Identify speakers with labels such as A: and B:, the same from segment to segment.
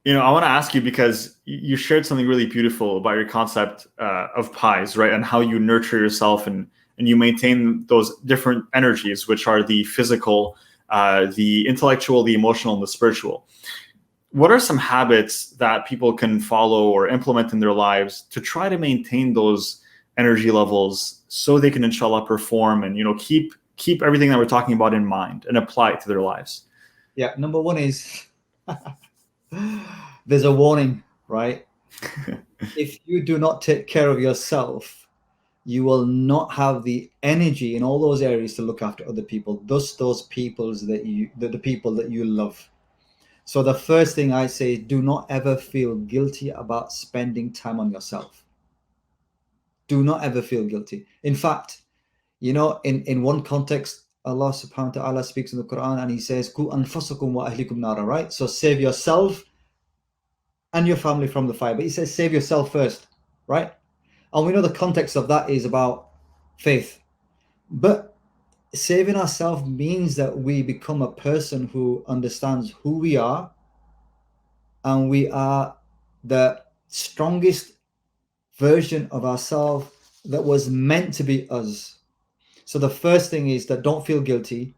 A: I want to ask you, because you shared something really beautiful about your concept of pies, right? And how you nurture yourself and you maintain those different energies, which are the physical, the intellectual, the emotional, and the spiritual. What are some habits that people can follow or implement in their lives to try to maintain those energy levels so they can, inshallah, perform and, keep everything that we're talking about in mind and apply it to their lives?
B: Yeah, number one is there's a warning, right? If you do not take care of yourself, you will not have the energy in all those areas to look after other people, thus those peoples the people that you love. So the first thing I say, do not ever feel guilty about spending time on yourself. Do not ever feel guilty. In fact, in one context, Allah subhanahu wa ta'ala speaks in the Quran and he says, Ku anfusakum wa ahlikum nara, right? So save yourself and your family from the fire. But he says, save yourself first, right? And we know the context of that is about faith. But saving ourselves means that we become a person who understands who we are, and we are the strongest version of ourselves that was meant to be us. So the first thing is that don't feel guilty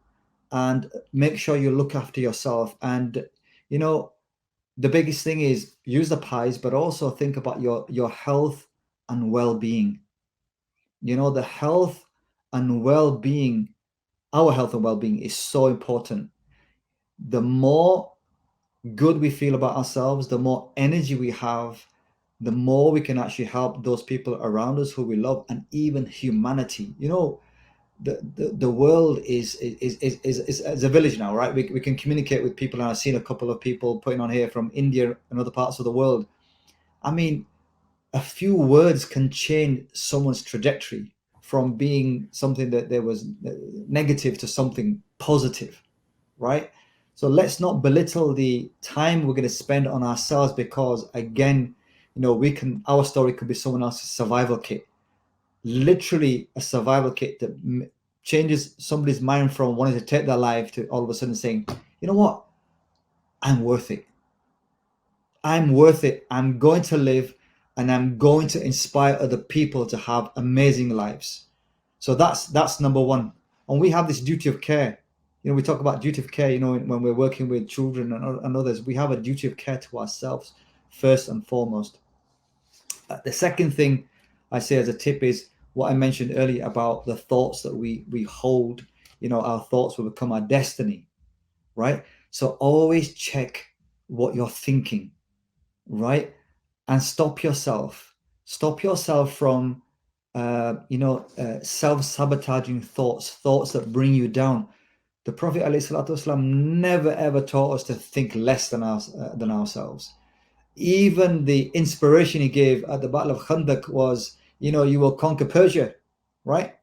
B: and make sure you look after yourself. And, the biggest thing is use the pies, but also think about your health and well-being. The health and well-being, our health and well-being is so important. The more good we feel about ourselves, the more energy we have, the more we can actually help those people around us who we love, and even humanity. The world is a village now, right? We can communicate with people, and I've seen a couple of people putting on here from India and other parts of the world. I mean, a few words can change someone's trajectory from being something that there was negative to something positive, right? So let's not belittle the time we're going to spend on ourselves, because again, our story could be someone else's survival kit. Literally a survival kit that changes somebody's mind from wanting to take their life to all of a sudden saying, you know what, I'm worth it. I'm worth it. I'm going to live, and I'm going to inspire other people to have amazing lives. So that's number one. And we have this duty of care. We talk about duty of care, when we're working with children and others, we have a duty of care to ourselves first and foremost. The second thing I say as a tip is what I mentioned earlier about the thoughts that we hold. Our thoughts will become our destiny, right? So always check what you're thinking, right? And stop yourself from self-sabotaging thoughts that bring you down. The Prophet ﷺ never ever taught us to think less than ourselves. Even the inspiration he gave at the Battle of Khandaq was, you will conquer Persia, right?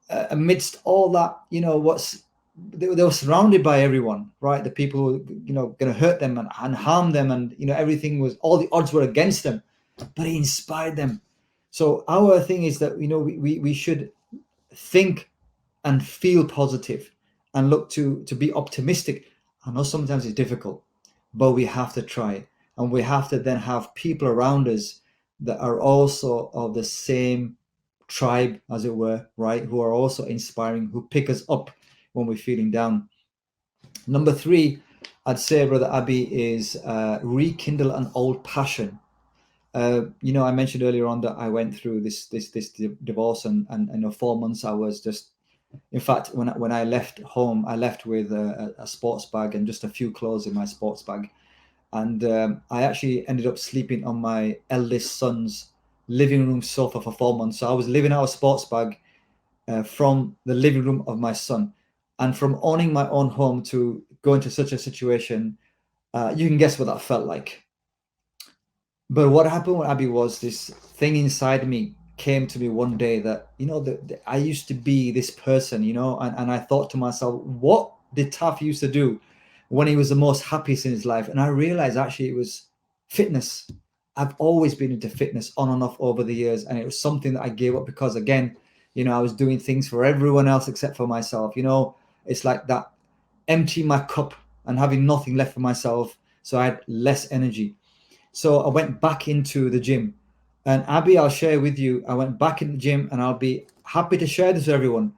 B: Amidst all that, they were surrounded by everyone, right? The people who were, going to hurt them and harm them, and everything was, all the odds were against them, but he inspired them. So our thing is that we should think and feel positive and look to be optimistic. I know sometimes it's difficult, but we have to try, and we have to then have people around us that are also of the same tribe, as it were, right? Who are also inspiring, who pick us up when we're feeling down. Number 3, I'd say, Brother Abi, is rekindle an old passion. I mentioned earlier on that I went through this divorce, and 4 months I was just, in fact, when I left home, I left with a sports bag and just a few clothes in my sports bag. And I actually ended up sleeping on my eldest son's living room sofa for 4 months. So I was living out a sports bag from the living room of my son. And from owning my own home to go into such a situation, you can guess what that felt like. But what happened with Abby was this thing inside me came to me one day that, I used to be this person, and I thought to myself, what did Taf used to do when he was the most happiest in his life? And I realized actually it was fitness. I've always been into fitness on and off over the years, and it was something that I gave up because, again, I was doing things for everyone else except for myself. It's like that, empty my cup and having nothing left for myself. So I had less energy. So I went back into the gym. And Abby, I'll share with you, I went back in the gym, and I'll be happy to share this with everyone.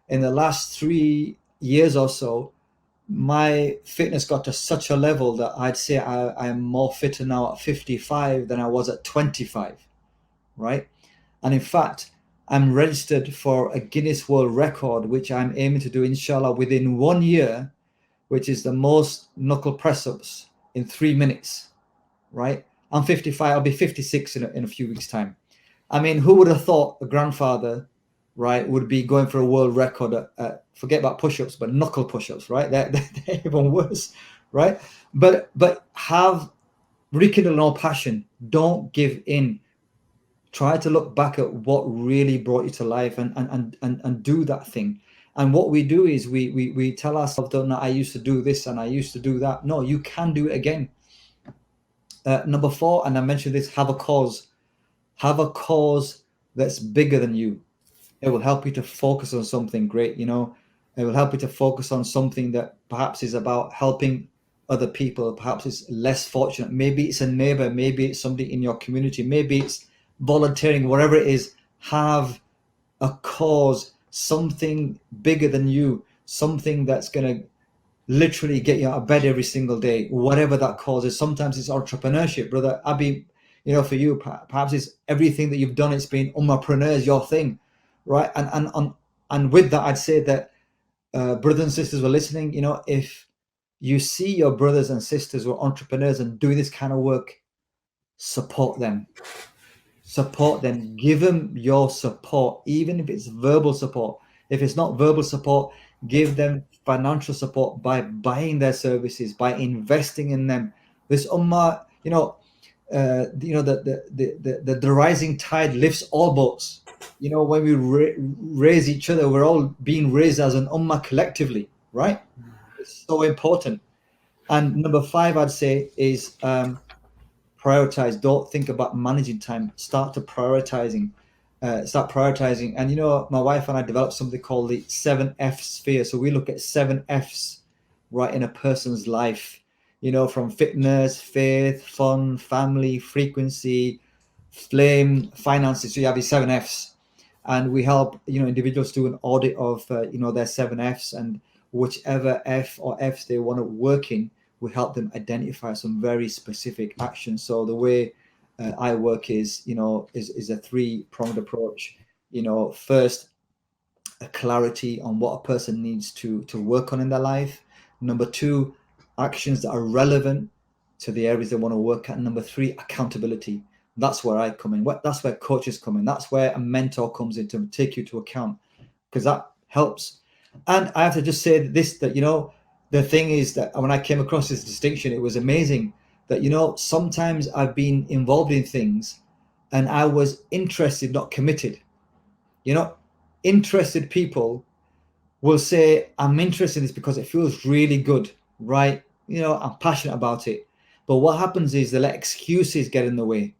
B: In the last 3 years or so, my fitness got to such a level that I'd say I am more fitter now at 55 than I was at 25, right? And in fact, I'm registered for a Guinness World Record, which I'm aiming to do, inshallah, within 1 year, which is the most knuckle press-ups in 3 minutes, right? I'm 55, I'll be 56 in a few weeks' time. I mean, who would have thought a grandfather, right, would be going for a world record at forget about push-ups, but knuckle push-ups, right? They're even worse, right? But have rekindle no passion. Don't give in. Try to look back at what really brought you to life and do that thing. And what we do is we tell ourselves, don't know, I used to do this and I used to do that. No, you can do it again. Number 4, and I mentioned this, have a cause. Have a cause that's bigger than you. It will help you to focus on something great, you know. It will help you to focus on something that perhaps is about helping other people. Perhaps it's less fortunate. Maybe it's a neighbor. Maybe it's somebody in your community. Maybe it's volunteering, whatever it is. Have a cause, something bigger than you, something that's going to literally get you out of bed every single day, whatever that cause is. Sometimes it's entrepreneurship, brother Abby. You know, for you, perhaps it's everything that you've done. It's been Ummahpreneur is your thing, right? And with that, I'd say that brothers and sisters were listening. You know, if you see your brothers and sisters who are entrepreneurs and do this kind of work, support them. Support them. Give them your support, even if it's verbal support. If it's not verbal support, give them financial support by buying their services, by investing in them. This ummah, the rising tide lifts all boats. You know, when we raise each other, we're all being raised as an ummah collectively, right? It's so important. And number 5, I'd say, is prioritize. Don't think about managing time. Start prioritizing. And you know, my wife and I developed something called the 7F sphere. So we look at 7 F's, right, in a person's life, you know, from fitness, faith, fun, family, frequency, flame, finances. So you have these 7 F's, and we help, you know, individuals do an audit of their 7 F's, and whichever F or F's they want to work in, we help them identify some very specific actions. So the way I work is a 3-pronged approach. You know, first, a clarity on what a person needs to work on in their life. Number 2, actions that are relevant to the areas they want to work at. Number 3, accountability. That's where I come in. That's where coaches come in. That's where a mentor comes in to take you to account, because that helps. And I have to just say this, that, you know, the thing is that when I came across this distinction, it was amazing that, you know, sometimes I've been involved in things and I was interested, not committed. You know, interested people will say, I'm interested in this because it feels really good, right? You know, I'm passionate about it. But what happens is they let excuses get in the way,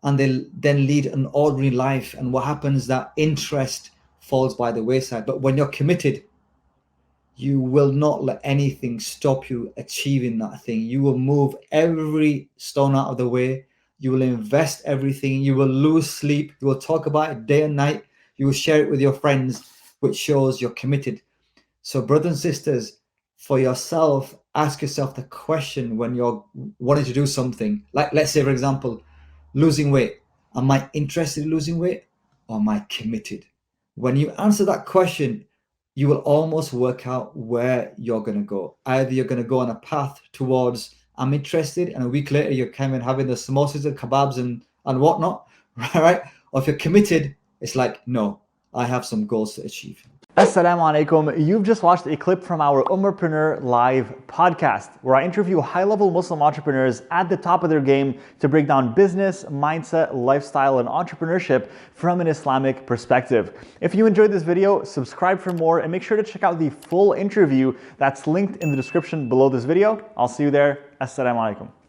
B: and they then lead an ordinary life. And what happens, that interest falls by the wayside. But when you're committed, you will not let anything stop you achieving that thing. You will move every stone out of the way. You will invest everything. You will lose sleep. You will talk about it day and night. You will share it with your friends, which shows you're committed. So brothers and sisters, for yourself, ask yourself the question when you're wanting to do something. Like, let's say, for example, losing weight. Am I interested in losing weight, or am I committed? When you answer that question, you will almost work out where you're going to go. Either you're going to go on a path towards, I'm interested, and a week later you're kind of having the samosas and kebabs and whatnot, right? Or if you're committed, it's like, no, I have some goals to achieve.
C: Assalamu alaikum. You've just watched a clip from our Ummahpreneur Live Podcast, where I interview high-level Muslim entrepreneurs at the top of their game to break down business, mindset, lifestyle, and entrepreneurship from an Islamic perspective. If you enjoyed this video, subscribe for more and make sure to check out the full interview that's linked in the description below this video. I'll see you there. Assalamu alaikum.